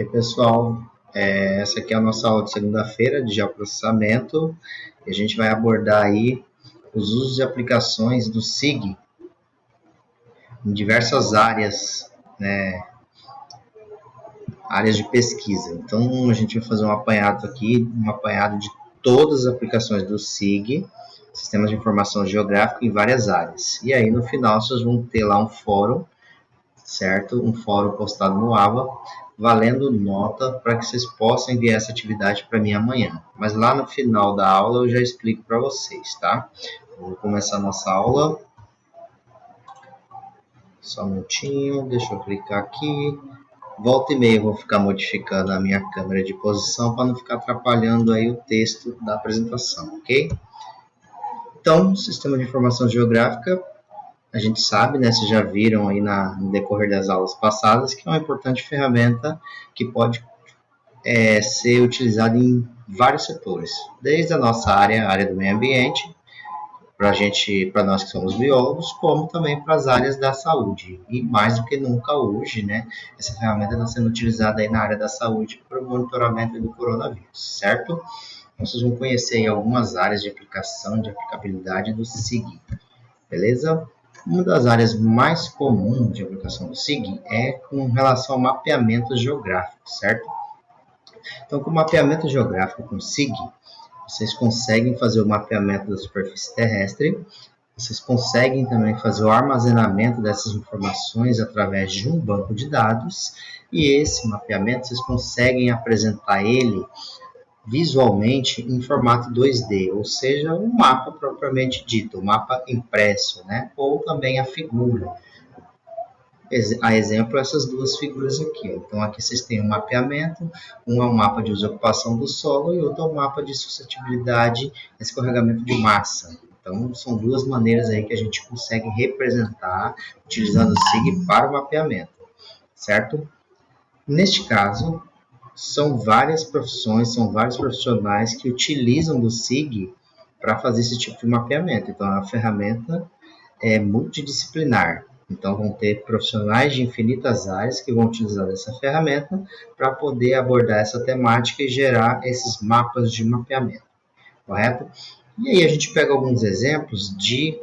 E aí, pessoal, essa aqui é a nossa aula de segunda-feira de geoprocessamento e a gente vai abordar aí os usos e aplicações do SIG em diversas áreas, né, áreas de pesquisa. Então, a gente vai fazer um apanhado aqui, um apanhado de todas as aplicações do SIG, Sistemas de Informação Geográfica, em várias áreas. E aí, no final, vocês vão ter lá um fórum, certo? Um fórum postado no AVA, valendo nota para que vocês possam enviar essa atividade para mim amanhã. Mas lá no final da aula eu já explico para vocês, tá? Vou começar a nossa aula. Só um minutinho, deixa eu clicar aqui. Volta e meia eu vou ficar modificando a minha câmera de posição para não ficar atrapalhando aí o texto da apresentação, ok? Então, Sistema de Informação Geográfica, a gente sabe, né, vocês já viram aí no decorrer das aulas passadas, que é uma importante ferramenta que pode ser utilizada em vários setores, desde a nossa área, a área do meio ambiente, para nós que somos biólogos, como também para as áreas da saúde. E mais do que nunca hoje, né, essa ferramenta está sendo utilizada aí na área da saúde para o monitoramento do coronavírus, certo? Então, vocês vão conhecer aí algumas áreas de aplicação, de aplicabilidade do SIG, beleza? Uma das áreas mais comuns de aplicação do SIG é com relação ao mapeamento geográfico, certo? Então, com o mapeamento geográfico com SIG, vocês conseguem fazer o mapeamento da superfície terrestre, vocês conseguem também fazer o armazenamento dessas informações através de um banco de dados, e esse mapeamento vocês conseguem apresentar ele visualmente em formato 2D, ou seja, um mapa propriamente dito, o mapa impresso, né? Ou também a figura. A exemplo, essas duas figuras aqui. Então, aqui vocês têm um mapeamento, um é um mapa de ocupação do solo e outro é um mapa de suscetibilidade a escorregamento de massa. Então, são duas maneiras aí que a gente consegue representar utilizando o SIG para o mapeamento, certo? Neste caso, são várias profissões, são vários profissionais que utilizam do SIG para fazer esse tipo de mapeamento. Então, a ferramenta é multidisciplinar. Então, vão ter profissionais de infinitas áreas que vão utilizar essa ferramenta para poder abordar essa temática e gerar esses mapas de mapeamento, correto? E aí a gente pega alguns exemplos de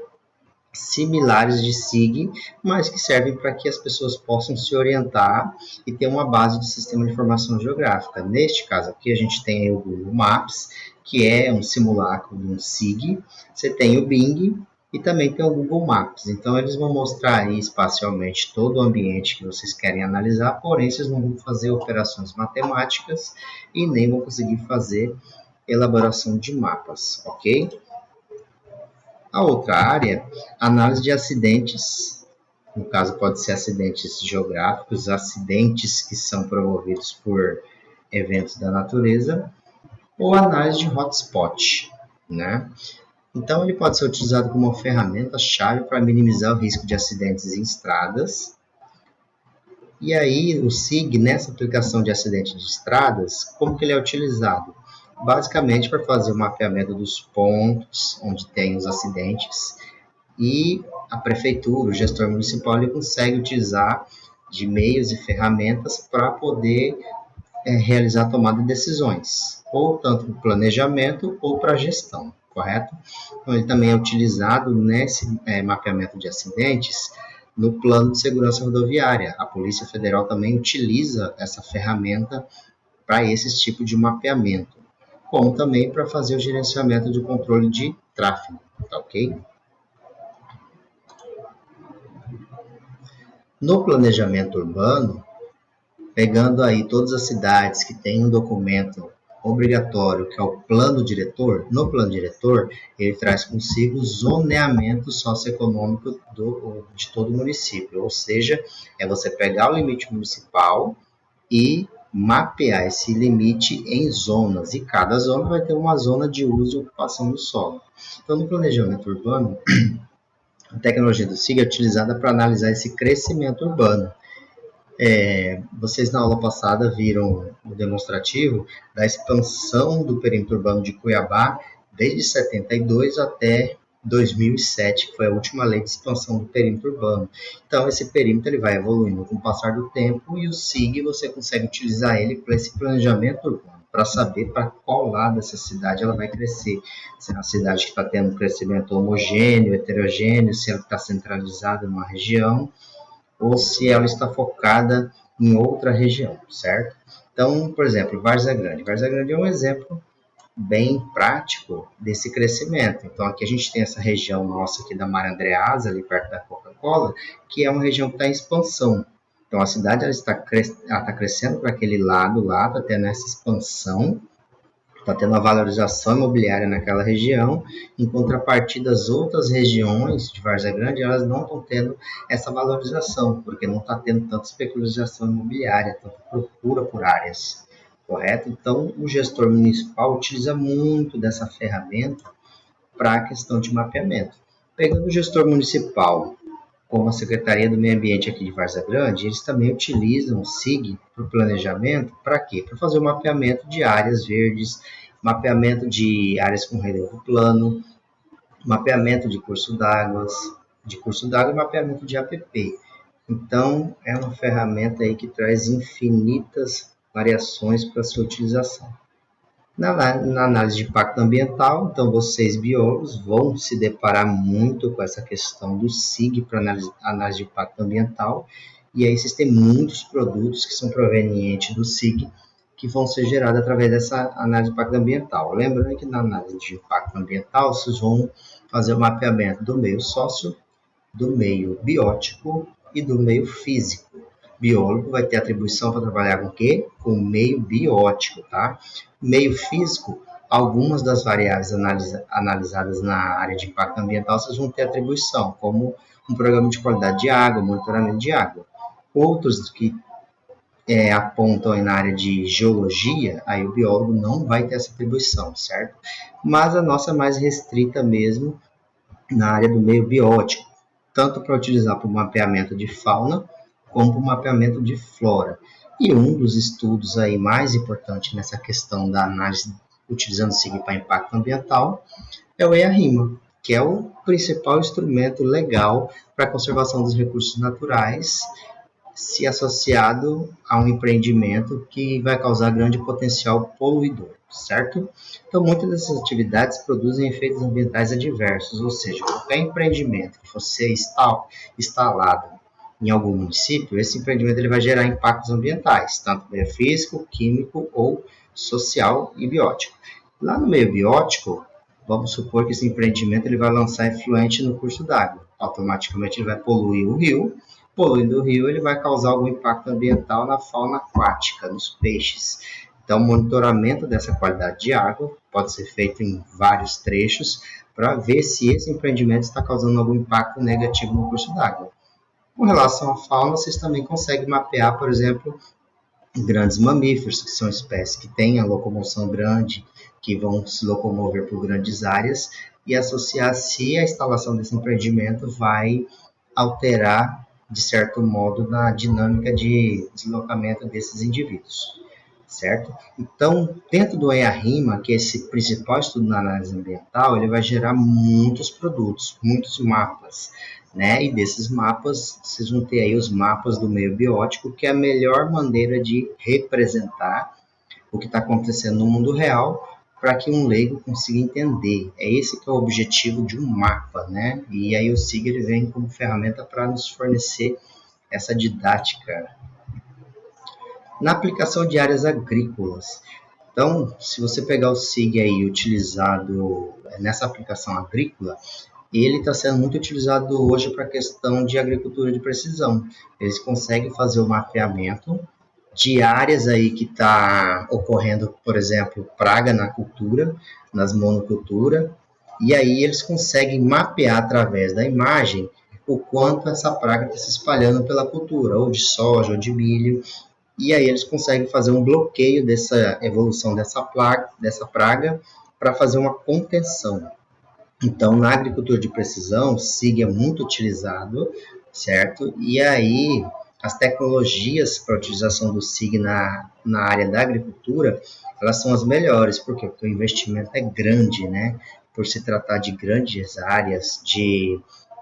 similares de SIG, mas que servem para que as pessoas possam se orientar e ter uma base de sistema de informação geográfica. Neste caso aqui, a gente tem o Google Maps, que é um simulacro de um SIG. Você tem o Bing e também tem o Google Maps. Então, eles vão mostrar aí espacialmente todo o ambiente que vocês querem analisar, porém, vocês não vão fazer operações matemáticas e nem vão conseguir fazer elaboração de mapas, ok? A outra área, análise de acidentes, no caso pode ser acidentes geográficos, acidentes que são promovidos por eventos da natureza, ou análise de hotspot, né? Então, ele pode ser utilizado como uma ferramenta-chave para minimizar o risco de acidentes em estradas. E aí, o SIG, nessa aplicação de acidentes de estradas, como que ele é utilizado? Basicamente para fazer o mapeamento dos pontos onde tem os acidentes, e a prefeitura, o gestor municipal, ele consegue utilizar de meios e ferramentas para poder realizar a tomada de decisões, ou tanto para o planejamento ou para a gestão, correto? Então, ele também é utilizado nesse mapeamento de acidentes no plano de segurança rodoviária. A Polícia Federal também utiliza essa ferramenta para esse tipo de mapeamento, como também para fazer o gerenciamento de controle de tráfego, tá ok? No planejamento urbano, pegando aí todas as cidades que têm um documento obrigatório, que é o plano diretor, no plano diretor, ele traz consigo o zoneamento socioeconômico de todo o município, ou seja, é você pegar o limite municipal e mapear esse limite em zonas, e cada zona vai ter uma zona de uso e ocupação do solo. Então, no planejamento urbano, a tecnologia do SIG é utilizada para analisar esse crescimento urbano. Vocês na aula passada viram o demonstrativo da expansão do perímetro urbano de Cuiabá desde 72 até 2007, que foi a última lei de expansão do perímetro urbano. Então, esse perímetro ele vai evoluindo com o passar do tempo e o SIG você consegue utilizar ele para esse planejamento urbano, para saber para qual lado dessa cidade ela vai crescer. Se é uma cidade que está tendo um crescimento homogêneo, heterogêneo, se ela está centralizada numa região, ou se ela está focada em outra região, certo? Então, por exemplo, Várzea Grande. Várzea Grande é um exemplo bem prático desse crescimento. Então, aqui a gente tem essa região nossa aqui da Maria Andreasa, ali perto da Coca-Cola, que é uma região que está em expansão. Então, a cidade ela está crescendo para aquele lado lá, está tendo essa expansão, está tendo uma valorização imobiliária naquela região, em contrapartida as outras regiões de Várzea Grande, elas não estão tendo essa valorização, porque não está tendo tanta especulação imobiliária, tanta procura por áreas, correto? Então, o gestor municipal utiliza muito dessa ferramenta para a questão de mapeamento. Pegando o gestor municipal, como a Secretaria do Meio Ambiente aqui de Várzea Grande, eles também utilizam o SIG para o planejamento, para quê? Para fazer o mapeamento de áreas verdes, mapeamento de áreas com relevo plano, mapeamento de curso d'água e mapeamento de APP. Então, é uma ferramenta aí que traz infinitas variações para a sua utilização. Na análise de impacto ambiental, então vocês biólogos vão se deparar muito com essa questão do SIG para análise de impacto ambiental, e aí vocês têm muitos produtos que são provenientes do SIG que vão ser gerados através dessa análise de impacto ambiental. Lembrando que na análise de impacto ambiental, vocês vão fazer o mapeamento do meio sócio, do meio biótico e do meio físico. Biólogo vai ter atribuição para trabalhar com o quê? Com o meio biótico, tá? Meio físico, algumas das variáveis analisadas na área de impacto ambiental, vocês vão ter atribuição, como um programa de qualidade de água, monitoramento de água. Outros que apontam aí na área de geologia, aí o biólogo não vai ter essa atribuição, certo? Mas a nossa é mais restrita mesmo na área do meio biótico, tanto para utilizar para o mapeamento de fauna, como para o mapeamento de flora. E um dos estudos aí mais importantes nessa questão da análise utilizando SIG para impacto ambiental é o EARIMA, que é o principal instrumento legal para a conservação dos recursos naturais, se associado a um empreendimento que vai causar grande potencial poluidor, certo? Então, muitas dessas atividades produzem efeitos ambientais adversos, ou seja, qualquer empreendimento que for ser instalado em algum município, esse empreendimento ele vai gerar impactos ambientais, tanto físico, químico ou social e biótico. Lá no meio biótico, vamos supor que esse empreendimento ele vai lançar efluente no curso d'água. Automaticamente ele vai poluir o rio. Poluindo o rio, ele vai causar algum impacto ambiental na fauna aquática, nos peixes. Então, o monitoramento dessa qualidade de água pode ser feito em vários trechos para ver se esse empreendimento está causando algum impacto negativo no curso d'água. Com relação à fauna, vocês também conseguem mapear, por exemplo, grandes mamíferos, que são espécies que têm a locomoção grande, que vão se locomover por grandes áreas, e associar se a instalação desse empreendimento vai alterar, de certo modo, na dinâmica de deslocamento desses indivíduos, certo? Então, dentro do EARIMA, que é esse principal estudo na análise ambiental, ele vai gerar muitos produtos, muitos mapas, né? E desses mapas, vocês vão ter aí os mapas do meio biótico, que é a melhor maneira de representar o que está acontecendo no mundo real, para que um leigo consiga entender. É esse que é o objetivo de um mapa, né? E aí o SIG ele vem como ferramenta para nos fornecer essa didática. Na aplicação de áreas agrícolas. Então, se você pegar o SIG aí utilizado nessa aplicação agrícola, ele está sendo muito utilizado hoje para a questão de agricultura de precisão. Eles conseguem fazer o mapeamento de áreas aí que está ocorrendo, por exemplo, praga na cultura, nas monoculturas, e aí eles conseguem mapear através da imagem o quanto essa praga está se espalhando pela cultura, ou de soja, ou de milho, e aí eles conseguem fazer um bloqueio dessa evolução dessa praga para fazer uma contenção. Então, na agricultura de precisão, o SIG é muito utilizado, certo? E aí, as tecnologias para a utilização do SIG na área da agricultura, elas são as melhores, porque o investimento é grande, né? por se tratar de grandes áreas,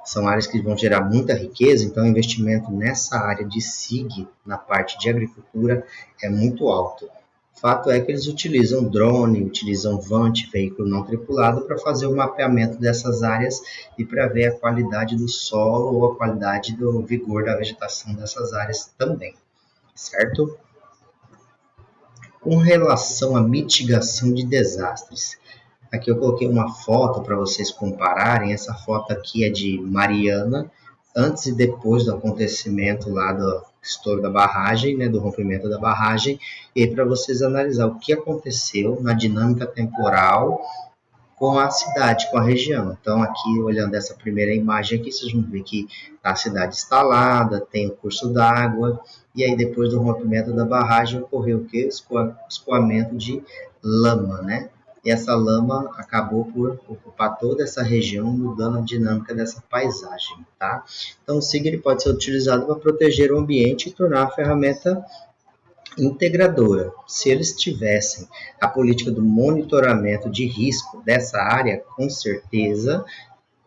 são áreas que vão gerar muita riqueza, então o investimento nessa área de SIG, na parte de agricultura, é muito alto. O fato é que eles utilizam drone, utilizam VANT, veículo não tripulado, para fazer o mapeamento dessas áreas e para ver a qualidade do solo ou a qualidade do vigor da vegetação dessas áreas também, certo? Com relação à mitigação de desastres, aqui eu coloquei uma foto para vocês compararem. Essa foto aqui é de Mariana, antes e depois do acontecimento lá do estouro da barragem, né, do rompimento da barragem, e para vocês analisar o que aconteceu na dinâmica temporal com a cidade, com a região. Então, aqui, olhando essa primeira imagem aqui, vocês vão ver que a cidade instalada, tem o curso d'água, e aí depois do rompimento da barragem ocorreu o quê? Escoamento de lama, né? E essa lama acabou por ocupar toda essa região, mudando a dinâmica dessa paisagem, tá? Então, o SIG ele pode ser utilizado para proteger o ambiente e tornar a ferramenta integradora. Se eles tivessem a política do monitoramento de risco dessa área, com certeza,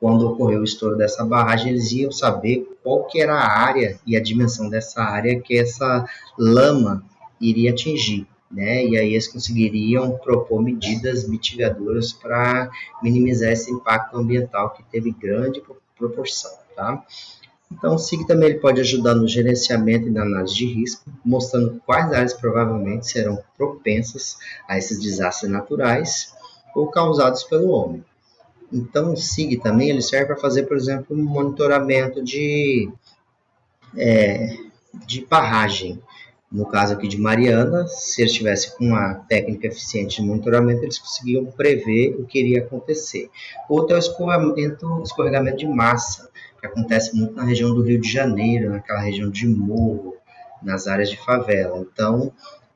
quando ocorreu o estouro dessa barragem, eles iam saber qual que era a área e a dimensão dessa área que essa lama iria atingir, né? E aí eles conseguiriam propor medidas mitigadoras para minimizar esse impacto ambiental que teve grande proporção, tá? Então, o SIG também ele pode ajudar no gerenciamento e na análise de risco, mostrando quais áreas provavelmente serão propensas a esses desastres naturais ou causados pelo homem. Então, o SIG também ele serve para fazer, por exemplo, um monitoramento de barragem. No caso aqui de Mariana, se eles tivessem com uma técnica eficiente de monitoramento, eles conseguiam prever o que iria acontecer. Outro é o escorregamento de massa, que acontece muito na região do Rio de Janeiro, naquela região de morro, nas áreas de favela. Então,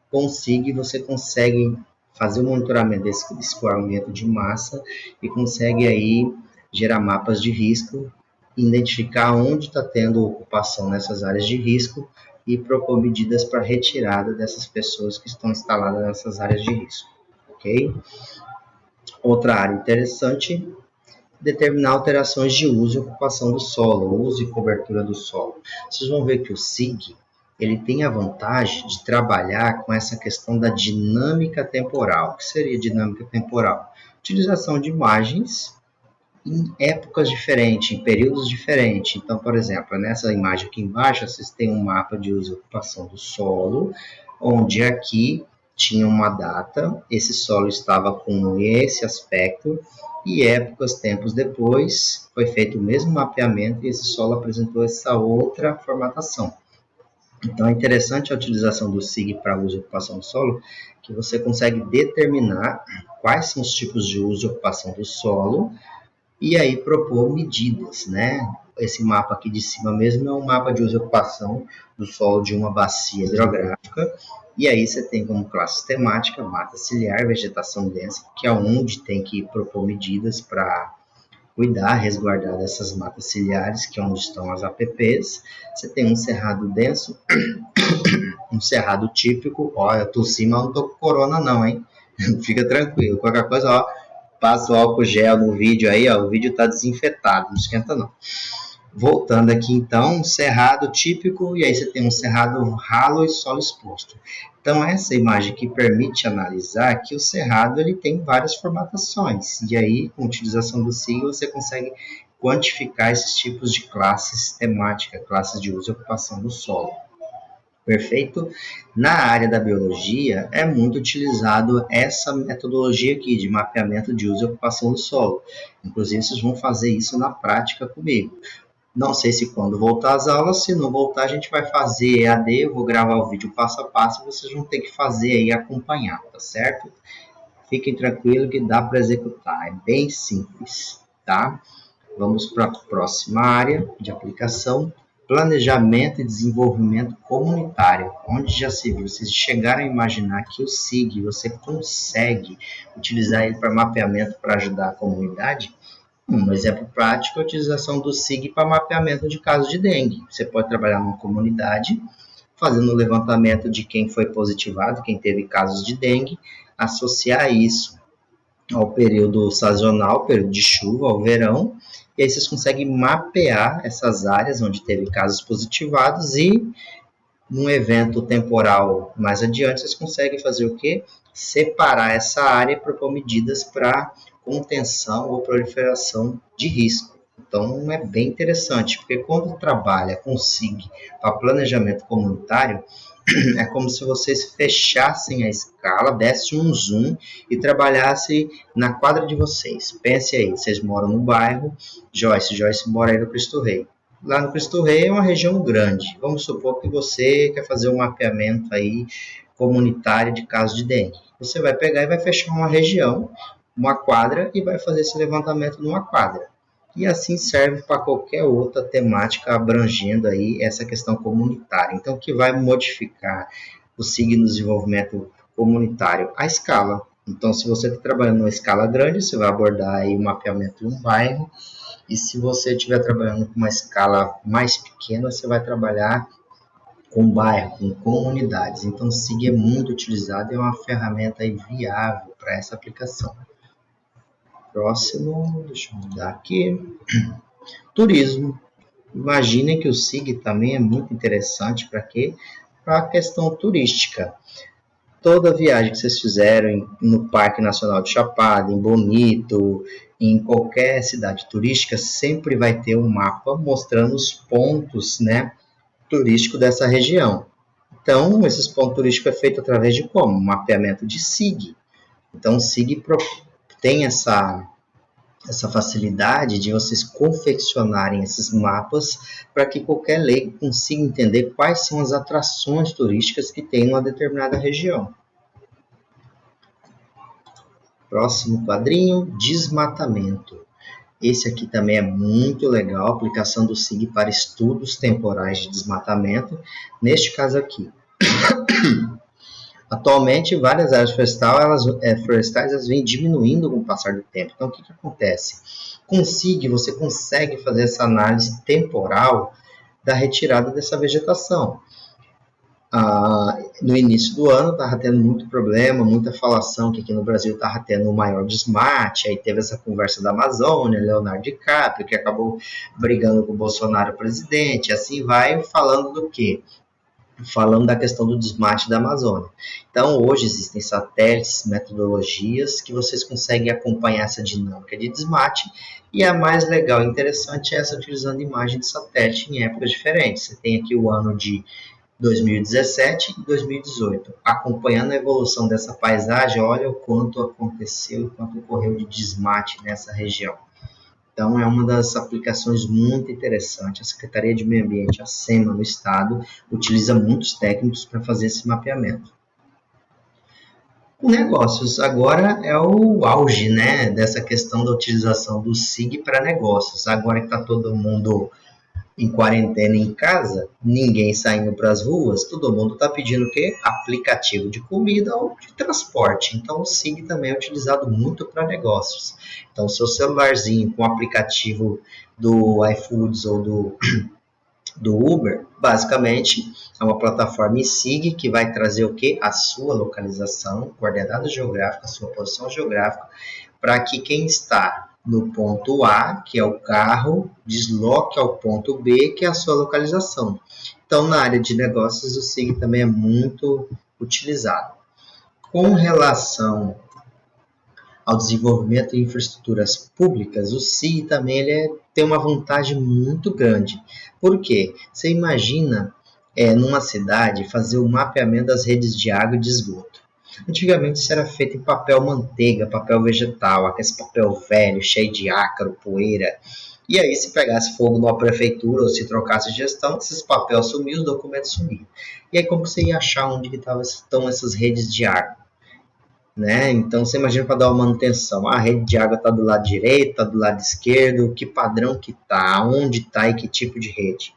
com o SIG você consegue fazer o monitoramento desse escoamento de massa e consegue aí gerar mapas de risco, identificar onde está tendo ocupação nessas áreas de risco e propor medidas para retirada dessas pessoas que estão instaladas nessas áreas de risco, ok? Outra área interessante, determinar alterações de uso e ocupação do solo, uso e cobertura do solo. Vocês vão ver que o SIG, ele tem a vantagem de trabalhar com essa questão da dinâmica temporal. O que seria dinâmica temporal? Utilização de imagens em épocas diferentes, em períodos diferentes. Então, por exemplo, nessa imagem aqui embaixo, vocês têm um mapa de uso e ocupação do solo, onde aqui tinha uma data, esse solo estava com esse aspecto, e tempos depois, foi feito o mesmo mapeamento e esse solo apresentou essa outra formatação. Então, é interessante a utilização do SIG para uso e ocupação do solo, que você consegue determinar quais são os tipos de uso e ocupação do solo, e aí propor medidas, né? Esse mapa aqui de cima mesmo é um mapa de uso e ocupação do solo de uma bacia hidrográfica, e aí você tem como classe temática mata ciliar, vegetação densa, que é onde tem que propor medidas para cuidar, resguardar dessas matas ciliares, que é onde estão as APPs. Você tem um cerrado denso, um cerrado típico. Ó, eu tossi, mas não tô com corona não, hein? Fica tranquilo, qualquer coisa, ó, passa o álcool gel no vídeo aí, ó, o vídeo tá desinfetado, não esquenta não. Voltando aqui então, um cerrado típico, e aí você tem um cerrado ralo e solo exposto. Então essa imagem que permite analisar que o cerrado ele tem várias formatações, e aí com a utilização do SIG você consegue quantificar esses tipos de classes temáticas, classes de uso e ocupação do solo. Perfeito? Na área da biologia, é muito utilizado essa metodologia aqui de mapeamento de uso e ocupação do solo. Inclusive, vocês vão fazer isso na prática comigo. Não sei se quando voltar às aulas, se não voltar, a gente vai fazer EAD, eu vou gravar o vídeo passo a passo, vocês vão ter que fazer aí e acompanhar, tá certo? Fiquem tranquilos que dá para executar, é bem simples, tá? Vamos para a próxima área de aplicação, planejamento e desenvolvimento comunitário, onde já se viu, vocês chegaram a imaginar que o SIG, você consegue utilizar ele para mapeamento para ajudar a comunidade? Um exemplo prático é a utilização do SIG para mapeamento de casos de dengue. Você pode trabalhar numa comunidade, fazendo o levantamento de quem foi positivado, quem teve casos de dengue, associar isso ao período sazonal, período de chuva, ao verão, e aí vocês conseguem mapear essas áreas onde teve casos positivados e num evento temporal mais adiante, vocês conseguem fazer o quê? Separar essa área e propor medidas para contenção ou proliferação de risco. Então, é bem interessante, porque quando trabalha com SIG para planejamento comunitário, é como se vocês fechassem a escala, dessem um zoom e trabalhassem na quadra de vocês. Pense aí, vocês moram no bairro, Joyce mora aí no Cristo Rei. Lá no Cristo Rei é uma região grande. Vamos supor que você quer fazer um mapeamento aí comunitário de casos de dengue. Você vai pegar e vai fechar uma região, uma quadra, e vai fazer esse levantamento numa quadra. E assim serve para qualquer outra temática abrangendo aí essa questão comunitária. Então, o que vai modificar o SIG no desenvolvimento comunitário? A escala. Então, se você está trabalhando numa escala grande, você vai abordar aí o mapeamento de um bairro, e se você estiver trabalhando com uma escala mais pequena, você vai trabalhar com bairro, com comunidades. Então, o SIG é muito utilizado e é uma ferramenta aí viável para essa aplicação. Próximo, deixa eu mudar aqui. Turismo. Imaginem que o SIG também é muito interessante para quê? Para a questão turística. Toda viagem que vocês fizeram no Parque Nacional de Chapada, em Bonito, em qualquer cidade turística, sempre vai ter um mapa mostrando os pontos, né, turísticos dessa região. Então, esses pontos turísticos é feito através de como? Mapeamento de SIG. Então, o SIG tem essa facilidade de vocês confeccionarem esses mapas para que qualquer leigo consiga entender quais são as atrações turísticas que tem em uma determinada região. Próximo quadrinho, desmatamento. Esse aqui também é muito legal, aplicação do SIG para estudos temporais de desmatamento. Neste caso aqui, atualmente, várias áreas florestais elas vêm diminuindo com o passar do tempo. Então, o que acontece? Com o SIG, você consegue fazer essa análise temporal da retirada dessa vegetação. No início do ano, estava tendo muito problema, muita falação que aqui no Brasil estava tendo o maior desmate. Aí teve essa conversa da Amazônia, Leonardo DiCaprio, que acabou brigando com o Bolsonaro presidente. Assim vai falando do quê? Falando da questão do desmate da Amazônia. Então, hoje existem satélites, metodologias que vocês conseguem acompanhar essa dinâmica de desmate, e a mais legal e interessante é essa utilizando imagem de satélite em épocas diferentes. Você tem aqui o ano de 2017 e 2018, acompanhando a evolução dessa paisagem, olha o quanto aconteceu e quanto ocorreu de desmate nessa região. Então, é uma das aplicações muito interessantes. A Secretaria de Meio Ambiente, a SEMA, no estado, utiliza muitos técnicos para fazer esse mapeamento. O negócios agora é o auge, né, dessa questão da utilização do SIG para negócios. Agora que está todo mundo em quarentena em casa, ninguém saindo para as ruas, todo mundo está pedindo o quê? Aplicativo de comida ou de transporte. Então, o SIG também é utilizado muito para negócios. Então, o seu celularzinho com o aplicativo do iFoods ou do Uber, basicamente, é uma plataforma em SIG que vai trazer o quê? A sua localização, coordenada geográfica, a sua posição geográfica, para que quem está no ponto A, que é o carro, desloque ao ponto B, que é a sua localização. Então, na área de negócios, o SIG também é muito utilizado. Com relação ao desenvolvimento de infraestruturas públicas, o SIG também tem uma vantagem muito grande. Por quê? Você imagina, numa cidade, fazer o mapeamento das redes de água e de esgoto. Antigamente isso era feito em papel manteiga, papel vegetal, aquele papel velho, cheio de ácaro, poeira. E aí, se pegasse fogo numa prefeitura ou se trocasse gestão, esses papéis sumiam, os documentos sumiam. E aí, como você ia achar onde estão essas redes de água? Né? Então, você imagina para dar uma manutenção. A rede de água está do lado direito, está do lado esquerdo, que padrão que está, onde está e que tipo de rede.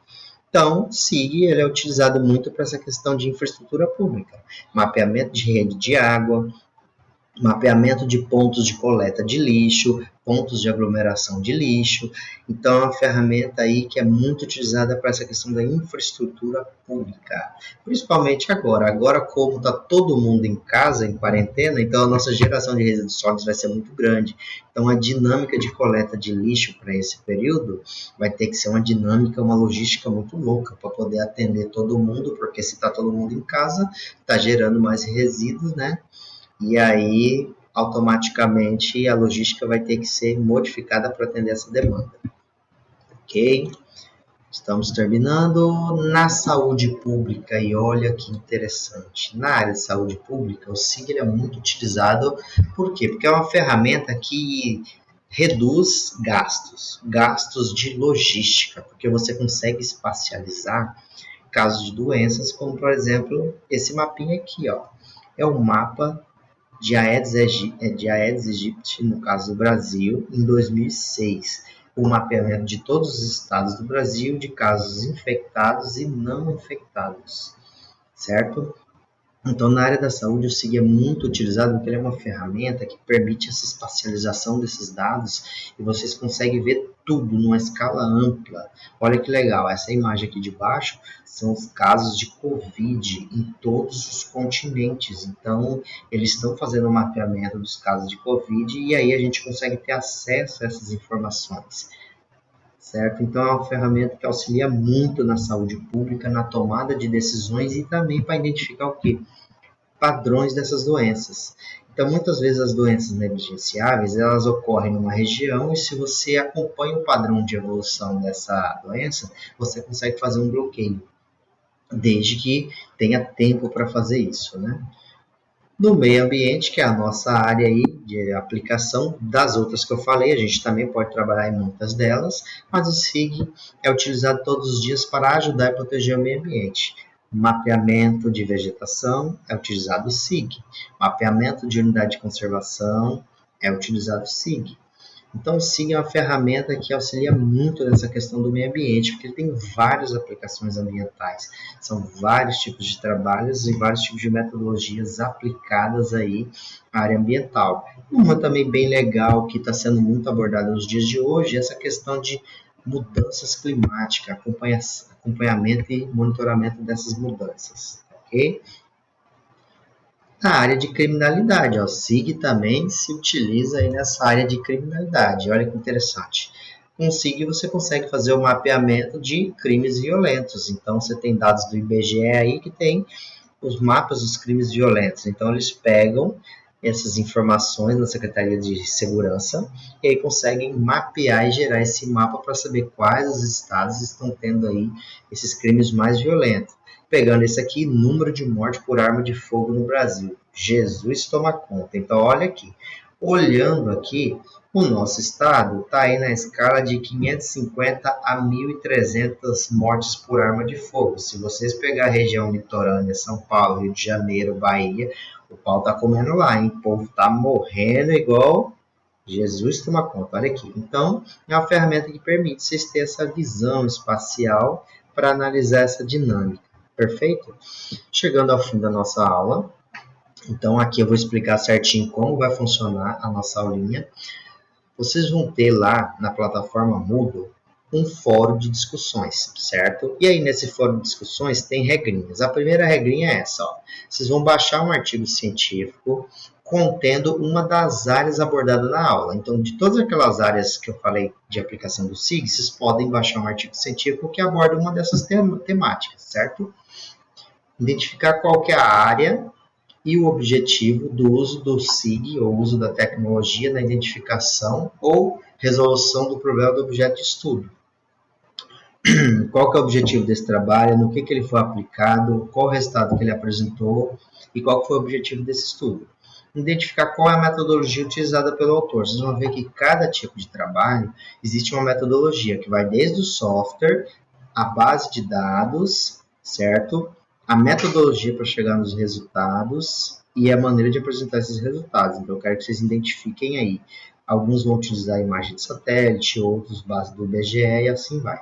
Então, o SIG ele é utilizado muito para essa questão de infraestrutura pública, mapeamento de rede de água, mapeamento de pontos de coleta de lixo, pontos de aglomeração de lixo. Então, é uma ferramenta aí que é muito utilizada para essa questão da infraestrutura pública, principalmente agora. Agora, como está todo mundo em casa, em quarentena, então a nossa geração de resíduos sólidos vai ser muito grande. Então, a dinâmica de coleta de lixo para esse período vai ter que ser uma dinâmica, uma logística muito louca para poder atender todo mundo, porque se está todo mundo em casa, está gerando mais resíduos, né? E aí, automaticamente, a logística vai ter que ser modificada para atender essa demanda. Ok? Estamos terminando. Na saúde pública, e olha que interessante, na área de saúde pública, o SIG é muito utilizado, por quê? Porque é uma ferramenta que reduz gastos de logística, porque você consegue espacializar casos de doenças, como por exemplo, esse mapinha aqui, ó. É um mapa de Aedes aegypti, no caso do Brasil, em 2006, o mapeamento de todos os estados do Brasil de casos infectados e não infectados, certo? Então, na área da saúde, o SIG é muito utilizado porque ele é uma ferramenta que permite essa espacialização desses dados e vocês conseguem ver tudo numa escala ampla. Olha que legal, essa imagem aqui de baixo são os casos de Covid em todos os continentes. Então, eles estão fazendo um mapeamento dos casos de Covid e aí a gente consegue ter acesso a essas informações. Certo? Então, é uma ferramenta que auxilia muito na saúde pública, na tomada de decisões e também para identificar o quê? Padrões dessas doenças. Então, muitas vezes as doenças negligenciáveis, elas ocorrem numa região e se você acompanha o padrão de evolução dessa doença, você consegue fazer um bloqueio, desde que tenha tempo para fazer isso, né? No meio ambiente, que é a nossa área aí de aplicação das outras que eu falei, a gente também pode trabalhar em muitas delas, mas o SIG é utilizado todos os dias para ajudar e proteger o meio ambiente. Mapeamento de vegetação é utilizado o SIG. Mapeamento de unidade de conservação é utilizado o SIG. Então, o SIG é uma ferramenta que auxilia muito nessa questão do meio ambiente, porque ele tem várias aplicações ambientais. São vários tipos de trabalhos e vários tipos de metodologias aplicadas aí à área ambiental. Uma também bem legal, que está sendo muito abordada nos dias de hoje, é essa questão de mudanças climáticas, acompanhamento e monitoramento dessas mudanças. Ok? Na área de criminalidade, o SIG também se utiliza aí nessa área de criminalidade. Olha que interessante. Com o SIG você consegue fazer o mapeamento de crimes violentos. Então você tem dados do IBGE aí que tem os mapas dos crimes violentos. Então eles pegam essas informações na Secretaria de Segurança e aí conseguem mapear e gerar esse mapa para saber quais os estados estão tendo aí esses crimes mais violentos. Pegando esse aqui, número de mortes por arma de fogo no Brasil. Jesus toma conta. Então, olha aqui. Olhando aqui, o nosso estado está aí na escala de 550 a 1.300 mortes por arma de fogo. Se vocês pegar a região litorânea, São Paulo, Rio de Janeiro, Bahia, o pau tá comendo lá, hein? O povo tá morrendo igual Jesus toma conta. Olha aqui. Então, é uma ferramenta que permite vocês terem essa visão espacial para analisar essa dinâmica. Perfeito? Chegando ao fim da nossa aula, então aqui eu vou explicar certinho como vai funcionar a nossa aulinha. Vocês vão ter lá na plataforma Moodle um fórum de discussões, certo? E aí nesse fórum de discussões tem regrinhas. A primeira regrinha é essa, ó. Vocês vão baixar um artigo científico contendo uma das áreas abordadas na aula. Então, de todas aquelas áreas que eu falei de aplicação do SIG, vocês podem baixar um artigo científico que aborda uma dessas temáticas, certo? Identificar qual que é a área e o objetivo do uso do SIG, ou uso da tecnologia na identificação ou resolução do problema do objeto de estudo. Qual que é o objetivo desse trabalho, no que ele foi aplicado, qual o resultado que ele apresentou e qual que foi o objetivo desse estudo. Identificar qual é a metodologia utilizada pelo autor. Vocês vão ver que cada tipo de trabalho existe uma metodologia que vai desde o software, a base de dados, certo? A metodologia para chegar nos resultados e a maneira de apresentar esses resultados. Então, eu quero que vocês identifiquem aí. Alguns vão utilizar a imagem de satélite, outros base do IBGE e assim vai.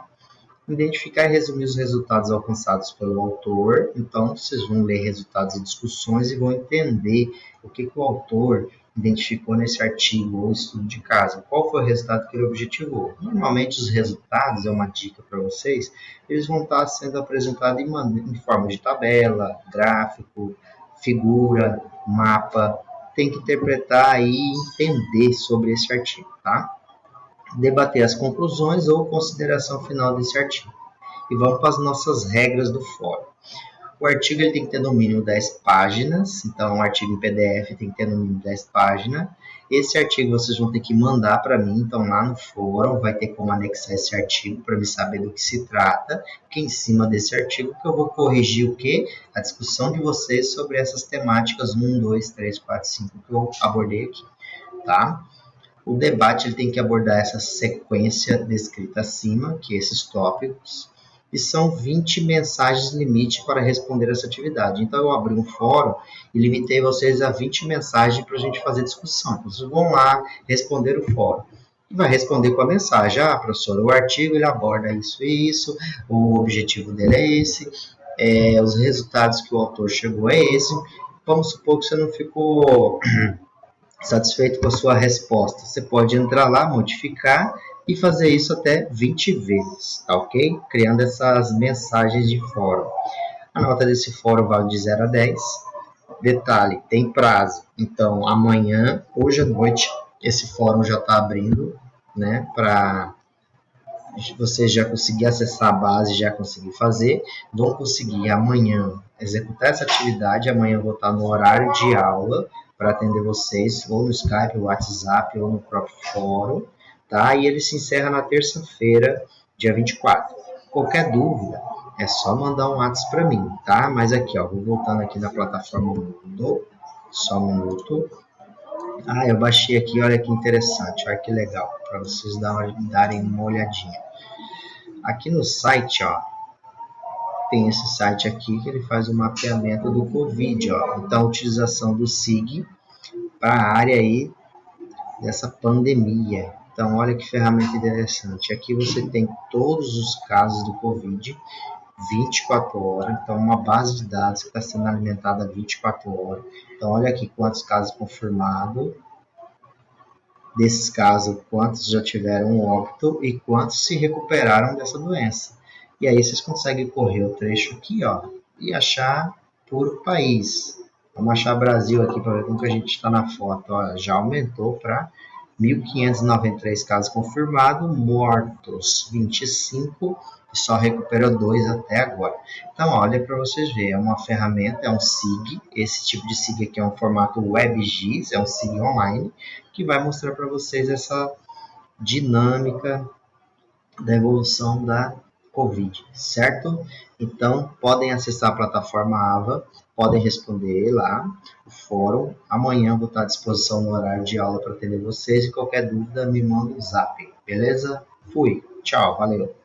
Identificar e resumir os resultados alcançados pelo autor. Então, vocês vão ler resultados e discussões e vão entender o que o autor identificou nesse artigo ou estudo de caso? Qual foi o resultado que ele objetivou? Normalmente os resultados, é uma dica para vocês, eles vão estar sendo apresentados em forma de tabela, gráfico, figura, mapa. Tem que interpretar e entender sobre esse artigo, tá? Debater as conclusões ou consideração final desse artigo. E vamos para as nossas regras do fórum. O artigo ele tem que ter no mínimo 10 páginas, então um artigo em PDF tem que ter no mínimo 10 páginas. Esse artigo vocês vão ter que mandar para mim, então lá no fórum vai ter como anexar esse artigo para me saber do que se trata, que em cima desse artigo que eu vou corrigir o quê? A discussão de vocês sobre essas temáticas 1, 2, 3, 4, 5 que eu abordei aqui, tá? O debate ele tem que abordar essa sequência descrita acima, que é esses tópicos, e são 20 mensagens limite para responder essa atividade. Então, eu abri um fórum e limitei vocês a 20 mensagens para a gente fazer discussão. Então, vocês vão lá responder o fórum. E vai responder com a mensagem: ah, professor, o artigo ele aborda isso e isso, o objetivo dele é esse, os resultados que o autor chegou é esse. Vamos supor que você não ficou satisfeito com a sua resposta. Você pode entrar lá, modificar e fazer isso até 20 vezes, tá ok? Criando essas mensagens de fórum. A nota desse fórum vale de 0 a 10. Detalhe, tem prazo. Então, amanhã, hoje à noite, esse fórum já está abrindo, né? Para você já conseguir acessar a base, já conseguir fazer. Vão conseguir amanhã executar essa atividade. Amanhã eu vou estar no horário de aula para atender vocês, ou no Skype, no WhatsApp, ou no próprio fórum, tá? E ele se encerra na terça-feira, dia 24. Qualquer dúvida, é só mandar um WhatsApp para mim, tá? Mas aqui, ó, vou voltando aqui na plataforma Moodle, só um minuto. Ah, eu baixei aqui, olha que interessante, olha que legal, para vocês darem uma olhadinha. Aqui no site, ó, tem esse site aqui que ele faz o mapeamento do Covid, ó. Então, a utilização do SIG para a área aí dessa pandemia. Então, olha que ferramenta interessante. Aqui você tem todos os casos do Covid, 24 horas. Então, uma base de dados que está sendo alimentada 24 horas. Então, olha aqui quantos casos confirmados. Desses casos, quantos já tiveram óbito e quantos se recuperaram dessa doença. E aí vocês conseguem correr o trecho aqui, ó, e achar por país. Vamos achar Brasil aqui para ver como que a gente está na foto. Ó, já aumentou para 1.593 casos confirmados, mortos 25 e só recuperou 2 até agora. Então, olha para vocês verem, é uma ferramenta, é um SIG. Esse tipo de SIG aqui é um formato WebGIS, é um SIG online, que vai mostrar para vocês essa dinâmica da evolução da Covid, certo? Então, podem acessar a plataforma AVA, podem responder lá, o fórum. Amanhã eu vou estar à disposição no horário de aula para atender vocês e qualquer dúvida me manda um zap, beleza? Fui, tchau, valeu!